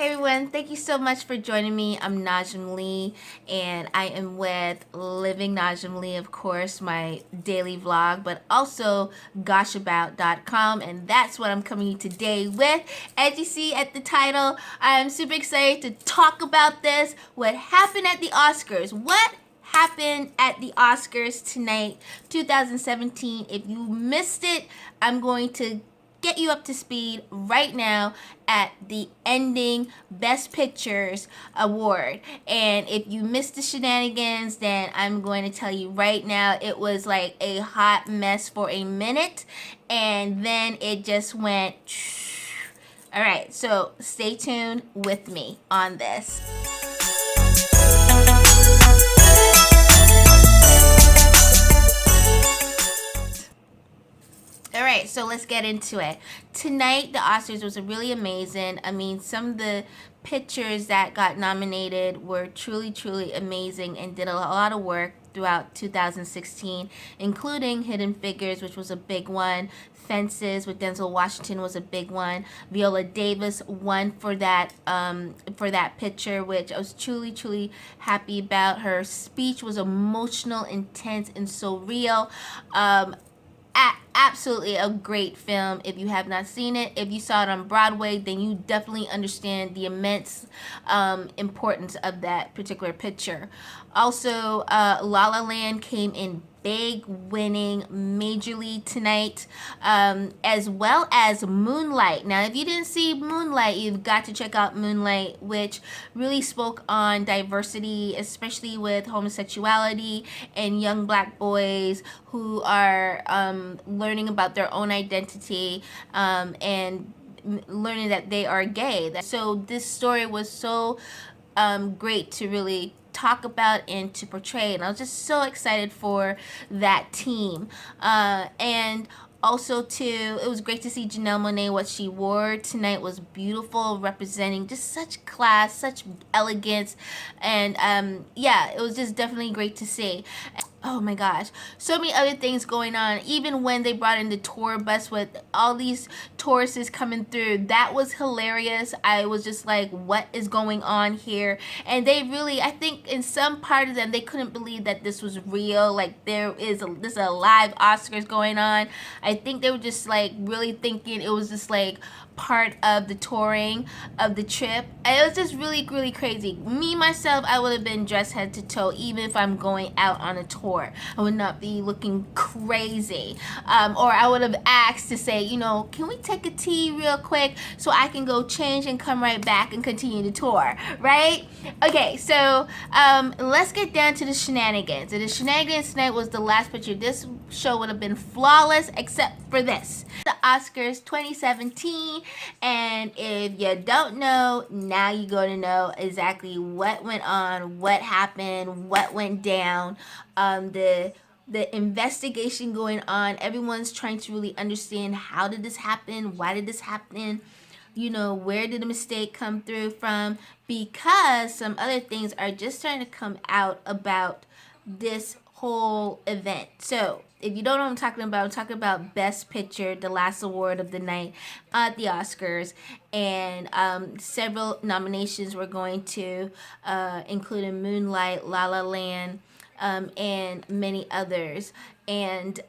Hey everyone, thank you so much for joining me. I'm Najaam Lee, and I am with Living Najaam Lee, of course, my daily vlog, but also goshabout.com, and that's what I'm coming today with. As you see at the title, I'm super excited to talk about this. What happened at the Oscars? What happened at the Oscars tonight, 2017? If you missed it, I'm going to get you up to speed right now at the ending Best Pictures award. And if you missed the shenanigans, then I'm going to tell you right now, it was like a hot mess for a minute, and then it just went. All right, so stay tuned with me on this. All right, so let's get into it. Tonight, the Oscars was really amazing. I mean, some of the pictures that got nominated were truly, truly amazing and did a lot of work throughout 2016, including Hidden Figures, which was a big one. Fences with Denzel Washington was a big one. Viola Davis won for that picture, which I was truly, truly happy about. Her speech was emotional, intense, and so real. Absolutely a great film. If you have not seen it, if you saw it on Broadway, then you definitely understand the immense importance of that particular picture. Also, La La Land came in big, winning majorly tonight, as well as Moonlight. Now, if you didn't see Moonlight, you've got to check out Moonlight, which really spoke on diversity, especially with homosexuality and young black boys who are learning about their own identity and learning that they are gay. So this story was so great to really talk about and to portray, and I was just so excited for that team. And also too, it was great to see Janelle Monáe. What she wore tonight was beautiful, representing just such class, such elegance, and yeah, it was just definitely great to see. Oh my gosh, so many other things going on. Even when they brought in the tour bus with all these tourists coming through, that was hilarious. I was just like, what is going on here? And they really, I think in some part of them, they couldn't believe that this was real. Like this is a live Oscars going on. I think they were just like really thinking it was just like part of the touring of the trip. It was just really, really crazy. Me, myself, I would have been dressed head to toe, even if I'm going out on a tour. I would not be looking crazy. Or I would have asked to say, you know, can we take a tea real quick so I can go change and come right back and continue the tour, right? Okay, so let's get down to the shenanigans. And the shenanigans tonight was the last picture. This show would have been flawless except for this. The Oscars 2017, and if you don't know, now you're going to know exactly what went on, what happened, what went down. The investigation going on. Everyone's trying to really understand, how did this happen? Why did this happen? You know, where did the mistake come through from? Because some other things are just starting to come out about this whole event. So if you don't know what I'm talking about Best Picture, the last award of the night at the Oscars, and several nominations were going to include Moonlight, La La Land, and many others, and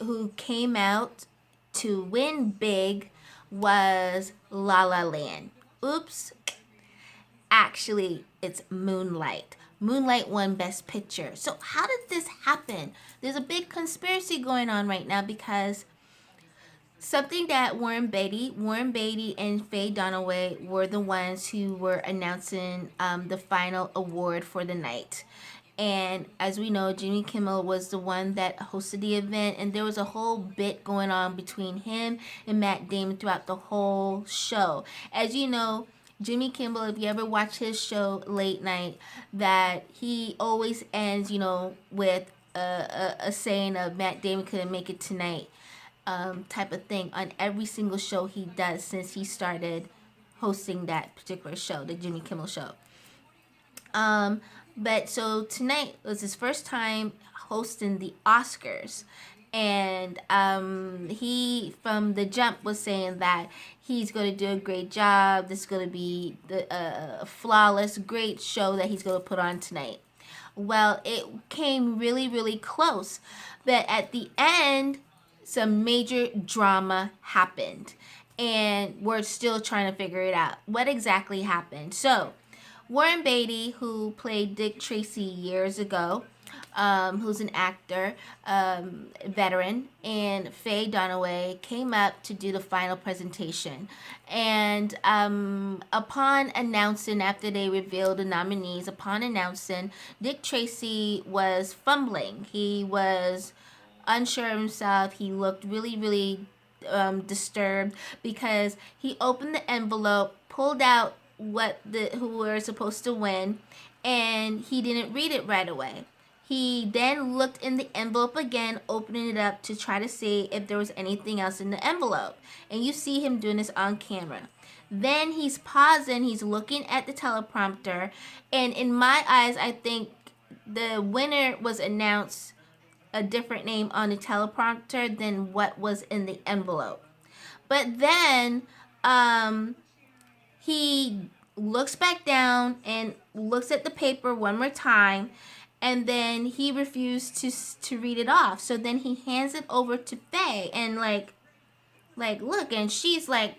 who came out to win big was La La Land. Oops. Actually, it's Moonlight. Moonlight won Best Picture. So how did this happen? There's a big conspiracy going on right now, because something that Warren Beatty and Faye Dunaway were the ones who were announcing the final award for the night. And as we know, Jimmy Kimmel was the one that hosted the event, and there was a whole bit going on between him and Matt Damon throughout the whole show. As you know, Jimmy Kimmel, if you ever watch his show late night, that he always ends, you know, with a saying of Matt Damon couldn't make it tonight, type of thing on every single show he does since he started hosting that particular show, the Jimmy Kimmel show. But so tonight was his first time hosting the Oscars, And he from the jump was saying that he's going to do a great job. This is going to be a flawless, great show that he's going to put on tonight. Well, it came really, really close, but at the end, some major drama happened, and we're still trying to figure it out. What exactly happened? So, Warren Beatty, who played Dick Tracy years ago, who's an actor, veteran, and Faye Dunaway came up to do the final presentation. And upon announcing, after they revealed the nominees, upon announcing, Dick Tracy was fumbling. He was unsure of himself. He looked really, really disturbed because he opened the envelope, pulled out who were supposed to win, and he didn't read it right away. He then looked in the envelope again, opening it up to try to see if there was anything else in the envelope. And you see him doing this on camera. Then he's pausing, he's looking at the teleprompter, and in my eyes, I think the winner was announced a different name on the teleprompter than what was in the envelope. But then he looks back down and looks at the paper one more time, and then he refused to read it off. So then he hands it over to Faye and like look, and she's like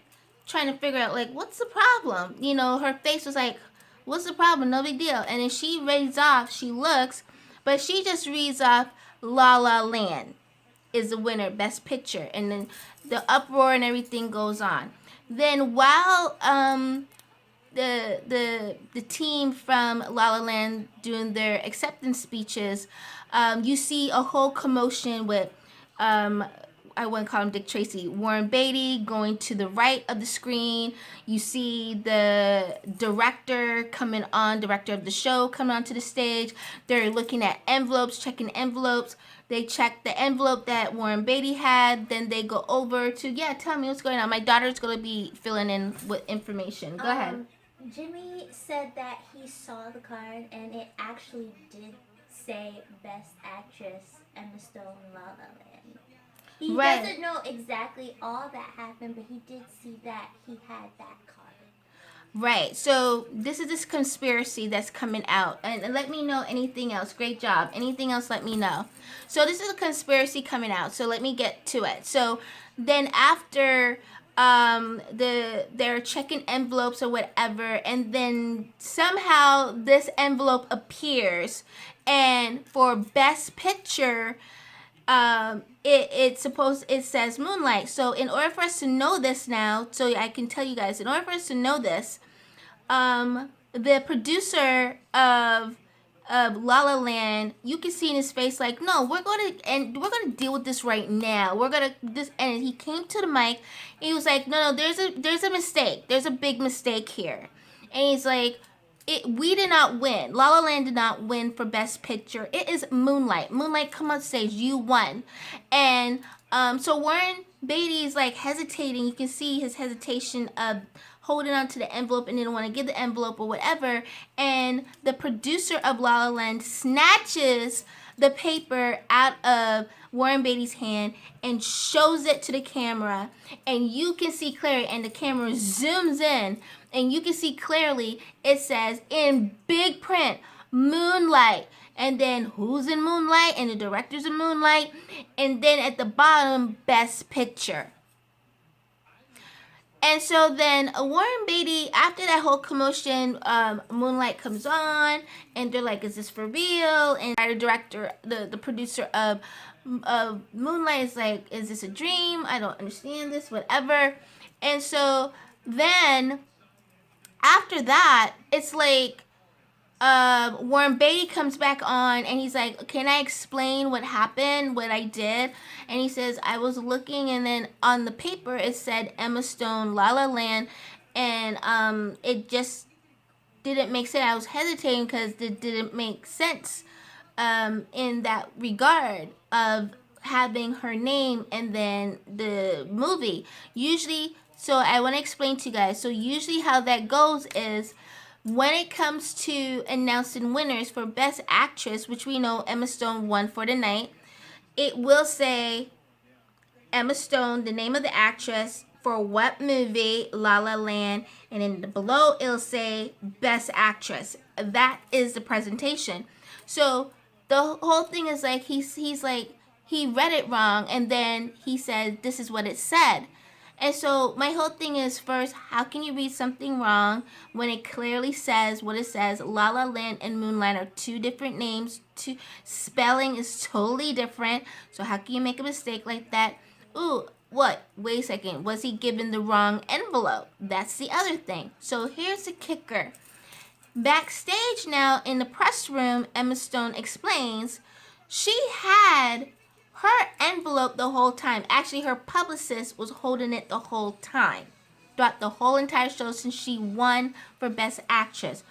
trying to figure out like what's the problem. You know, her face was like, what's the problem? No big deal. And then she reads off, she looks, but she just reads off La La Land is the winner, best picture, and then the uproar and everything goes on. Then while the team from La La Land doing their acceptance speeches, you see a whole commotion with I wouldn't call him Dick Tracy, Warren Beatty going to the right of the screen. You see the director of the show coming onto the stage. They're looking at envelopes, checking envelopes. They check the envelope that Warren Beatty had. Then they go over to, tell me what's going on. My daughter's going to be filling in with information. Go ahead. Jimmy said that he saw the card and it actually did say Best Actress Emma Stone, La La Land. He doesn't know exactly all that happened, but he did see that he had that card. Right. So this is this conspiracy that's coming out. And let me know anything else. Great job. Anything else, let me know. So this is a conspiracy coming out. So let me get to it. So then after they're checking envelopes or whatever, and then somehow this envelope appears, and for Best Picture, it says Moonlight. So in order for us to know this now, so I can tell you guys, in order for us to know this, the producer of La La Land, you can see in his face like, no, we're gonna deal with this right now. And he came to the mic and he was like, no, there's a mistake. There's a big mistake here. And he's like, we did not win. La La Land did not win for Best Picture. It is Moonlight. Moonlight, come on stage. You won. And so Warren Beatty's like hesitating. You can see his hesitation of holding on to the envelope and didn't want to give the envelope or whatever. And the producer of La La Land snatches the paper out of Warren Beatty's hand and shows it to the camera. And you can see clearly, and the camera zooms in, and you can see clearly it says in big print, Moonlight. And then who's in Moonlight? And the director's in Moonlight. And then at the bottom, Best Picture. And so then Warren Beatty, after that whole commotion, Moonlight comes on, and they're like, is this for real? And the director, the producer of Moonlight is like, is this a dream? I don't understand this, whatever. And so then after that, it's like Warren Beatty comes back on and he's like, can I explain what happened, what I did? And he says, I was looking, and then on the paper it said Emma Stone, La La Land, and it just didn't make sense. I was hesitating because it didn't make sense in that regard of having her name and then the movie. Usually, so I want to explain to you guys. So usually how that goes is, when it comes to announcing winners for Best Actress, which we know Emma Stone won for the night, it will say Emma Stone, the name of the actress, for what movie, La La Land, and then below it'll say Best Actress. That is the presentation. So the whole thing is like he's like he read it wrong, and then he said this is what it said. And so my whole thing is, first, how can you read something wrong when it clearly says what it says? La La Land and Moonlight are two different names. Two spelling is totally different. So how can you make a mistake like that? Ooh, what? Wait a second. Was he given the wrong envelope? That's the other thing. So here's the kicker. Backstage now in the press room, Emma Stone explains she had her envelope the whole time. Actually, her publicist was holding it the whole time. Throughout the whole entire show since she won for Best Actress.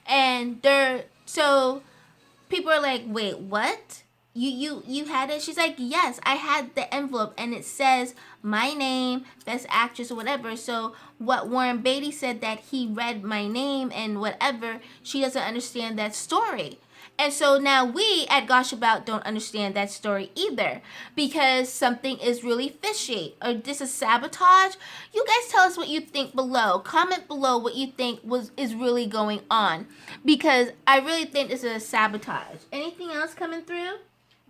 And so people are like, wait, what? You had it? She's like, yes, I had the envelope and it says my name, Best Actress or whatever. So what Warren Beatty said that he read my name and whatever, she doesn't understand that story. And so now we at Gosh About don't understand that story either, because something is really fishy. Or this is sabotage. You guys tell us what you think below. Comment below what you think is really going on, because I really think this is a sabotage. Anything else coming through?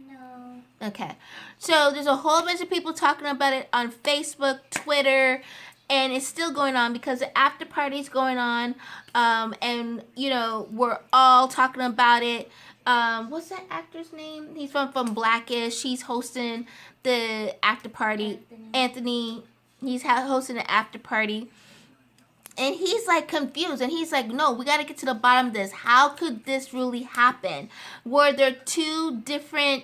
No. Okay. So there's a whole bunch of people talking about it on Facebook, Twitter, and it's still going on because the after party's going on, and we're all talking about it. What's that actor's name? He's from Blackish. He's hosting the after party. Anthony. He's hosting the after party. And he's like confused, and he's like, no, we got to get to the bottom of this. How could this really happen? Were there two different,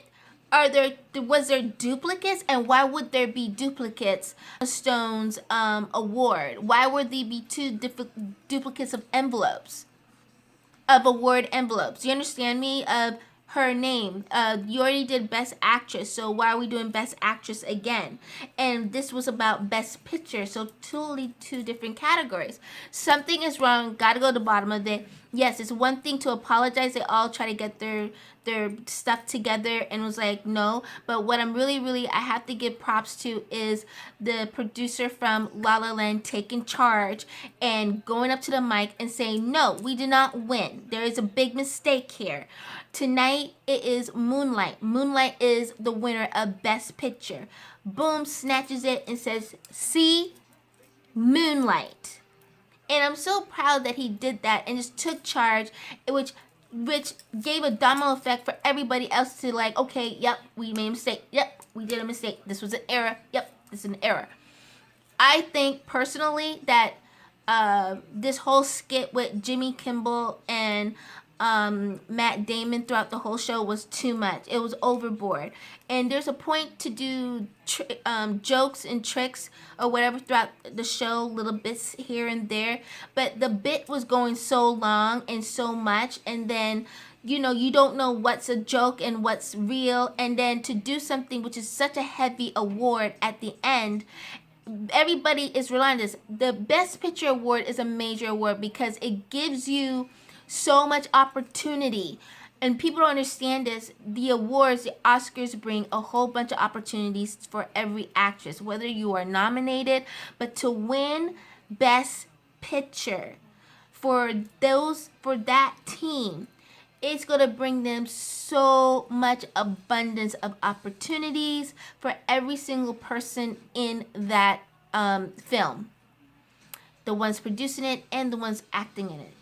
was there duplicates, and why would there be duplicates? Stone's award. Why would there be two duplicates of envelopes, of award envelopes? You understand me? Of her name. You already did Best Actress, so why are we doing Best Actress again? And this was about Best Picture, so totally two different categories. Something is wrong. Got to go to the bottom of it. Yes, it's one thing to apologize. They all try to get their stuff together and was like, no. But what I'm really, I have to give props to is the producer from La La Land taking charge and going up to the mic and saying, no, we did not win. There is a big mistake here. Tonight, it is Moonlight. Moonlight is the winner of Best Picture. Boom, snatches it and says, see, Moonlight. And I'm so proud that he did that and just took charge, which gave a domino effect for everybody else to like, okay, yep, we made a mistake. Yep, we did a mistake. This was an error. Yep, this is an error. I think personally that this whole skit with Jimmy Kimmel and Matt Damon throughout the whole show was too much. It was overboard. And there's a point to do jokes and tricks or whatever throughout the show, little bits here and there. But the bit was going so long and so much, and then you don't know what's a joke and what's real, and then to do something which is such a heavy award at the end. Everybody is relying on this. The Best Picture award is a major award because it gives you so much opportunity, and people don't understand this. The awards, the Oscars, bring a whole bunch of opportunities for every actress, whether you are nominated, but to win Best Picture for that team, it's going to bring them so much abundance of opportunities for every single person in that film, the ones producing it and the ones acting in it.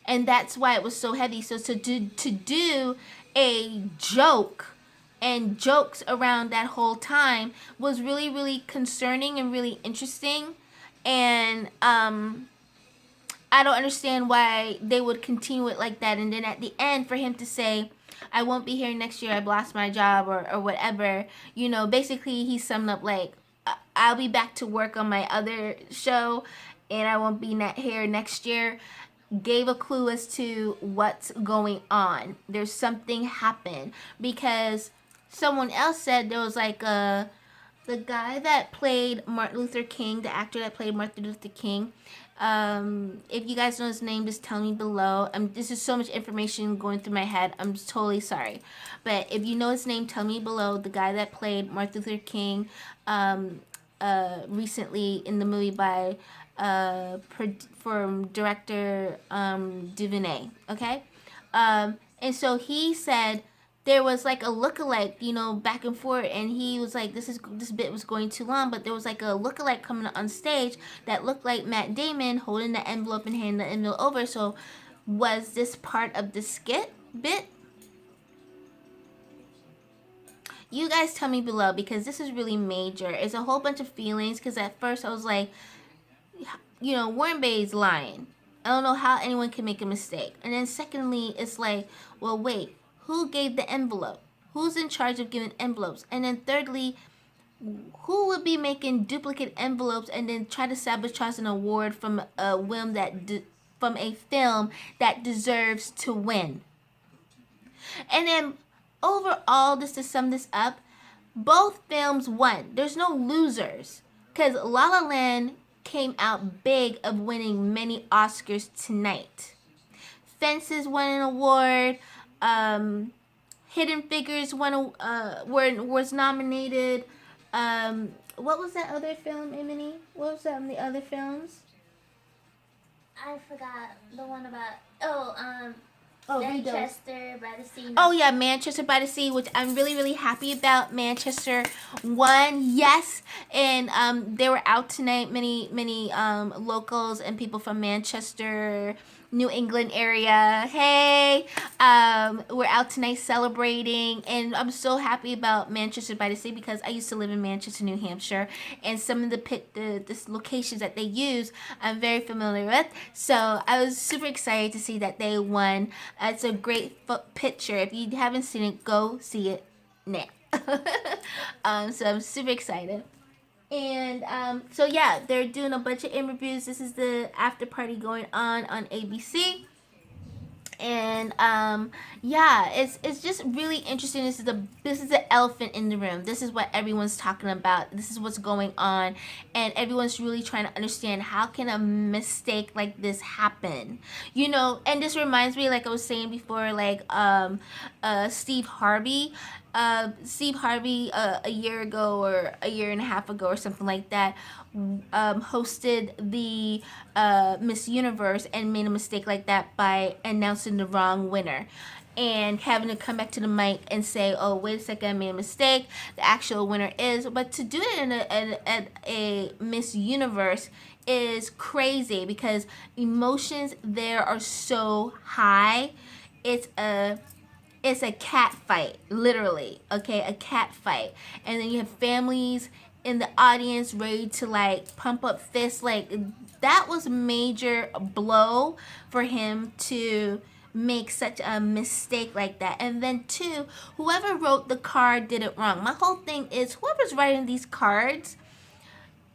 And that's why it was so heavy. So to do a joke and jokes around that whole time was really, really concerning and really interesting. And I don't understand why they would continue it like that. And then at the end, for him to say, I won't be here next year, I've lost my job or whatever. Basically he summed up like, I'll be back to work on my other show and I won't be here next year. Gave a clue as to what's going on. There's something happened because someone else said there was like the guy that played Martin Luther King, the actor that played Martin Luther King, If you guys know his name, just tell me below. This is so much information going through my head. I'm totally sorry. But if you know his name, tell me below. The guy that played Martin Luther King recently in the movie by from director DuVernay. Okay? And so he said there was like a lookalike, back and forth, and he was like, this bit was going too long, but there was like a lookalike coming on stage that looked like Matt Damon holding the envelope and handing the envelope over. So was this part of the skit bit? You guys tell me below, because this is really major. It's a whole bunch of feelings, because at first I was like, Warren Beatty's lying. I don't know how anyone can make a mistake. And then secondly, it's like, well, wait, who gave the envelope? Who's in charge of giving envelopes? And then thirdly, who would be making duplicate envelopes and then try to sabotage an award from a from a film that deserves to win? And then overall, just to sum this up, both films won. There's no losers, because La La Land came out big of winning many Oscars tonight. Fences won an award. Hidden Figures was nominated. What was that other film, Emily? What was that in the other films? I forgot the one about Manchester by the Sea. Oh yeah, Manchester by the Sea, which I'm really, really happy about. Manchester won, yes, and they were out tonight. Many locals and people from Manchester, New England area. Hey, we're out tonight celebrating, and I'm so happy about Manchester by the Sea, because I used to live in Manchester, New Hampshire, and some of the locations that they use I'm very familiar with. So I was super excited to see that they won. It's a great picture. If you haven't seen it, go see it now. So I'm super excited. And so yeah, they're doing a bunch of interviews. This is the after party going on ABC. And yeah, it's just really interesting. This is the elephant in the room. This is what everyone's talking about. This is what's going on, and everyone's really trying to understand, how can a mistake like this happen? And this reminds me, like I was saying before, like Steve Harvey. A year ago or a year and a half ago or something like that, hosted the Miss Universe and made a mistake like that by announcing the wrong winner and having to come back to the mic and say, oh, wait a second, I made a mistake. The actual winner is. But to do it in a Miss Universe is crazy, because emotions there are so high. It's a cat fight, literally, okay? A cat fight. And then you have families in the audience ready to, like, pump up fists. Like, that was a major blow for him to make such a mistake like that. And then two, whoever wrote the card did it wrong. My whole thing is, whoever's writing these cards,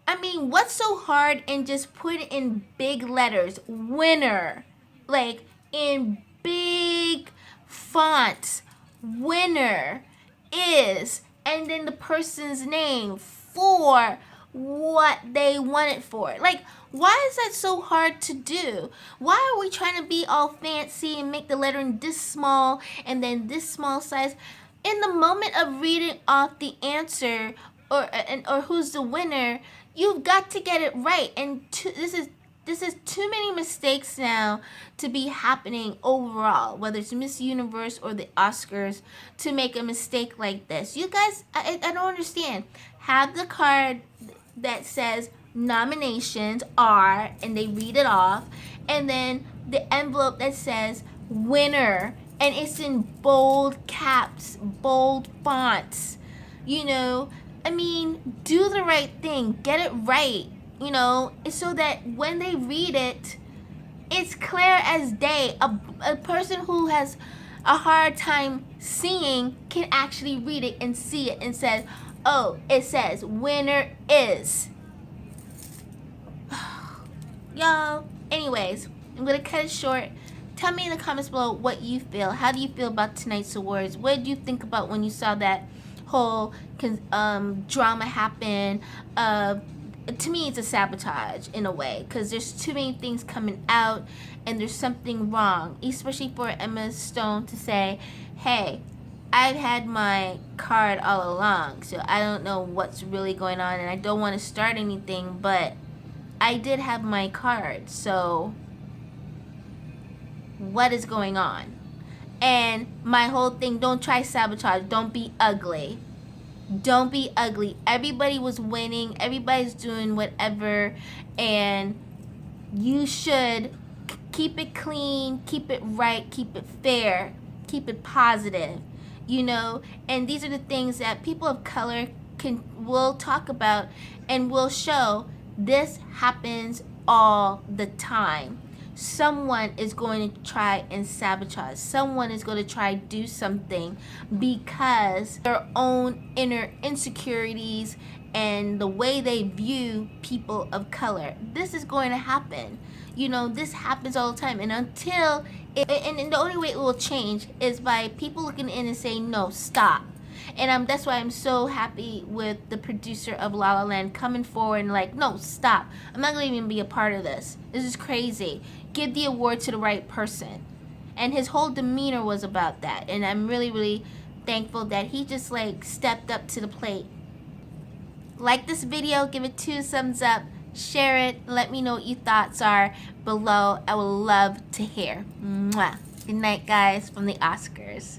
I mean, what's so hard in just putting in big letters, winner, like, in big font, winner is, and then the person's name for what they want it for. Like, why is that so hard to do? Why are we trying to be all fancy and make the lettering this small and then this small size? In the moment of reading off the answer or who's the winner, you've got to get it right. And this is too many mistakes now to be happening overall, whether it's Miss Universe or the Oscars, to make a mistake like this. You guys, I don't understand. Have the card that says nominations are, and they read it off, and then the envelope that says winner, and it's in bold caps, bold fonts. I mean, do the right thing, get it right. So that when they read it, it's clear as day. A person who has a hard time seeing can actually read it and see it and says, oh, it says winner is. Y'all, anyways, I'm going to cut it short. Tell me in the comments below what you feel. How do you feel about tonight's awards? What did you think about when you saw that whole drama happen? to me it's a sabotage in a way, because there's too many things coming out and there's something wrong, especially for Emma Stone to say, hey, I've had my card all along, so I don't know what's really going on and I don't want to start anything, but I did have my card, so what is going on? And my whole thing, don't try sabotage, don't be ugly. Don't be ugly. Everybody was winning, everybody's doing whatever, and you should keep it clean, keep it right, keep it fair, keep it positive, you know. And these are the things that people of color will talk about and will show. This happens all the time. Someone is going to try and sabotage. Someone is going to try to do something because their own inner insecurities and the way they view people of color. This is going to happen. You know, this happens all the time. And until and the only way it will change is by people looking in and saying, no, stop. And that's why I'm so happy with the producer of La La Land coming forward and like, no, stop. I'm not going to even be a part of this. This is crazy. Give the award to the right person. And his whole demeanor was about that. And I'm really, really thankful that he just like stepped up to the plate. Like this video, give it 2 thumbs up, share it, let me know what your thoughts are below. I would love to hear. Mwah. Good night, guys, from the Oscars.